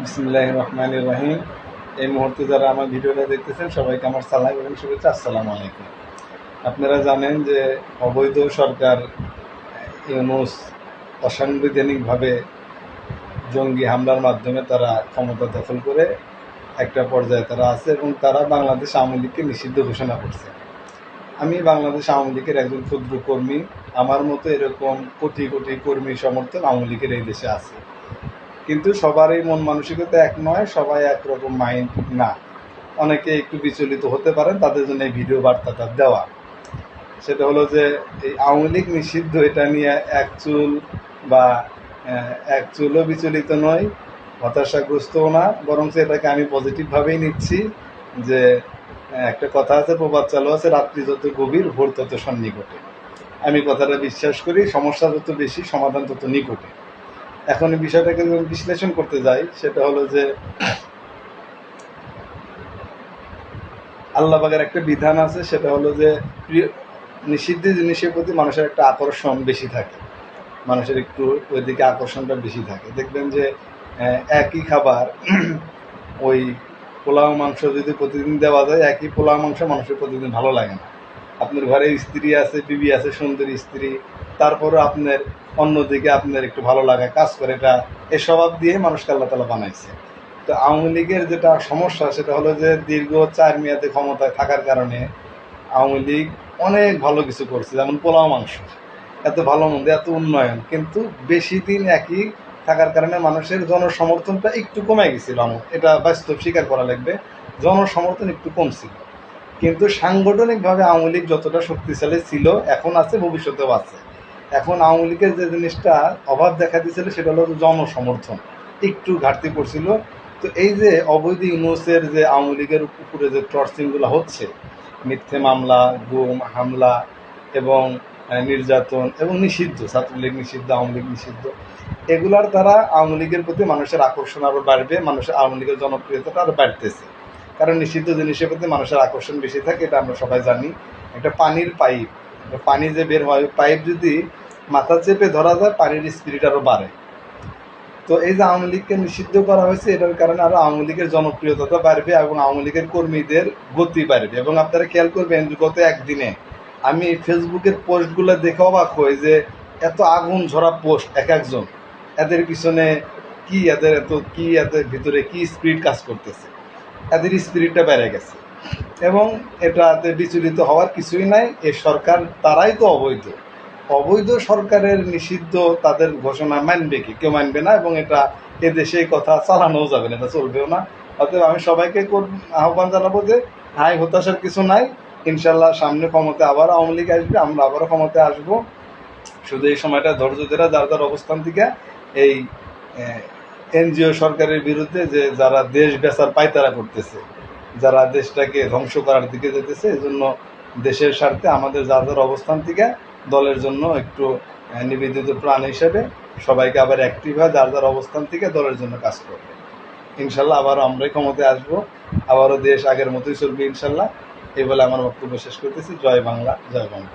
বিসমিল্লাহির রহমানির রহিম। এই মুহূর্তে যারা আমার ভিডিওটা দেখতেছেন সবাইকে আমার সালাম এবং শুভেচ্ছা। আসসালামু আলাইকুম। আপনারা জানেন যে অবৈধ সরকার ইউনূস অসাংবিধানিকভাবে জঙ্গি হামলার মাধ্যমে তারা ক্ষমতা দখল করে একটা পর্যায়ে তারা আছে এবং তারা বাংলাদেশ আওয়ামী লীগকে নিষিদ্ধ ঘোষণা করছে। আমি বাংলাদেশ আওয়ামী লীগের একজন ক্ষুদ্র কর্মী। আমার মতো এরকম কোটি কোটি কর্মী সমর্থক আওয়ামী লীগের এই দেশে আছে, কিন্তু সবারই মন মানসিকতা এক নয়, সবাই একরকম মাইন্ড না। অনেকে একটু বিচলিত হতে পারেন, তাদের জন্য এই ভিডিও বার্তাটা দেওয়া। সেটা হলো যে এই আওয়ামী লীগ নিষিদ্ধ, এটা নিয়ে এক চুল বা এক চুলও বিচলিত নয়, হতাশাগ্রস্তও না, বরং এটাকে আমি পজিটিভভাবেই নিচ্ছি। যে একটা কথা আছে, প্রবাদ চালু আছে, রাত্রি যত গভীর ভোর তত সন্নিকটে। আমি কথাটা বিশ্বাস করি, সমস্যা যত বেশি সমাধান তত নিকটে। এখন এই বিষয়টাকে যদি বিশ্লেষণ করতে যাই, সেটা হলো যে আল্লাহ পাকের একটা বিধান আছে, সেটা হলো যে নিষিদ্ধ জিনিসের প্রতি মানুষের একটা আকর্ষণ বেশি থাকে, মানুষের একটু ওইদিকে আকর্ষণটা বেশি থাকে। দেখবেন যে একই খাবার ওই পোলাও মাংস যদি প্রতিদিন দেওয়া যায়, একই পোলাও মাংস মানুষের প্রতিদিন ভালো লাগে না। আপনার ঘরে স্ত্রী আছে, বিবি আছে, সুন্দরী স্ত্রী, তারপরে আপনার অন্যদিকে আপনার একটু ভালো লাগা কাজ করে। এটা এ স্বভাব দিয়ে মানুষকে আল্লাহ তাআলা বানাইছে। তো আওয়ামী লীগের যেটা সমস্যা, সেটা হলো যে দীর্ঘ 4 মেয়াদে ক্ষমতায় থাকার কারণে আওয়ামী লীগ অনেক ভালো কিছু করছে, যেমন পোলাও মাংস, এত ভালো মন্দ, এত উন্নয়ন, কিন্তু বেশি দিন একই থাকার কারণে মানুষের জনসমর্থনটা একটু কমে গেছিল। এটা বাস্তব স্বীকার করা লাগবে, জনসমর্থন একটু কমছিল। কিন্তু সাংগঠনিকভাবে আওয়ামী লীগ যতটা শক্তিশালী ছিল, এখন আছে, ভবিষ্যতেও আছে। এখন আওয়ামী লীগের যে জিনিসটা অভাব দেখা দিয়েছিল, সেটা হলো জনসমর্থন একটু ঘাটতি পড়ছিল। তো এই যে অবৈধ ইউনূসের যে আওয়ামী লীগের উপরে যে টর্চিংগুলো হচ্ছে, মিথ্যে মামলা, গুম, হামলা এবং নির্যাতন এবং নিষিদ্ধ, ছাত্রলীগ নিষিদ্ধ, আওয়ামী লীগ নিষিদ্ধ, এগুলার দ্বারা আওয়ামী লীগের প্রতি মানুষের আকর্ষণ আরও বাড়বে, মানুষের আওয়ামী লীগের জনপ্রিয়তাটা আরও বাড়তেছে। কারণ নিষিদ্ধ জিনিসের প্রতি মানুষের আকর্ষণ বেশি থাকে, এটা আমরা সবাই জানি। একটা পানির পাইপ, পানি যে বের হয়, পাইপ যদি মাথা চেপে ধরা যায়, পানির স্পিরিট আরও বাড়ে। তো এই যে আওয়ামী লীগকে নিষিদ্ধ করা হয়েছে, এটার কারণে আরও আওয়ামী লীগের জনপ্রিয়তা বাড়বে এবং আওয়ামী লীগের কর্মীদের গতি বাড়বে। এবং আপনারা খেয়াল করবেন, গত একদিনে আমি ফেসবুকের পোস্টগুলো দেখে অবাক হই যে এত আগুন ঝরা পোস্ট এক একজন, এদের পিছনে কি, এদের ভিতরে কি স্পিরিট কাজ করতেছে, এদের স্পিরিটটা বেড়ে গেছে। এবং এটাতে বিচলিত হওয়ার কিছুই নাই। এ সরকার, তারাই তো অবৈধ সরকারের নিষিদ্ধ তাদের ঘোষণা মানবে কি? কেউ মানবে না, এবং এটা এদেশে এই কথা চালানোও যাবে না, এটা চলবেও না। অতএব আমি সবাইকে আহ্বান জানাবো যে হাই হতাশার কিছু নাই, ইনশাল্লাহ সামনে ক্ষমতায় আবার আওয়ামী লীগ আসবে, আমরা আবারও ক্ষমতায় আসবো। শুধু এই সময়টা ধৈর্য ধরে যার যার অবস্থান থেকে এই এনজিও সরকারের বিরুদ্ধে, যে যারা দেশ বেচার পায়তারা করতেছে, যারা দেশটাকে ধ্বংস করার দিকে যেতেছে, এই জন্য দেশের স্বার্থে আমাদের যার যার অবস্থান থেকে দলের জন্য একটু নিবেদিত প্রাণ হিসেবে সবাইকে আবার অ্যাক্টিভ হয়, যার যার অবস্থান থেকে দলের জন্য কাজ করবে। ইনশাল্লাহ আবারও আমরাই ক্ষমতায় আসবো, আবারও দেশ আগের মতোই চলবে ইনশাল্লাহ। এই বলে আমার বক্তব্য শেষ করতেছি। জয় বাংলা, জয় বাংলা।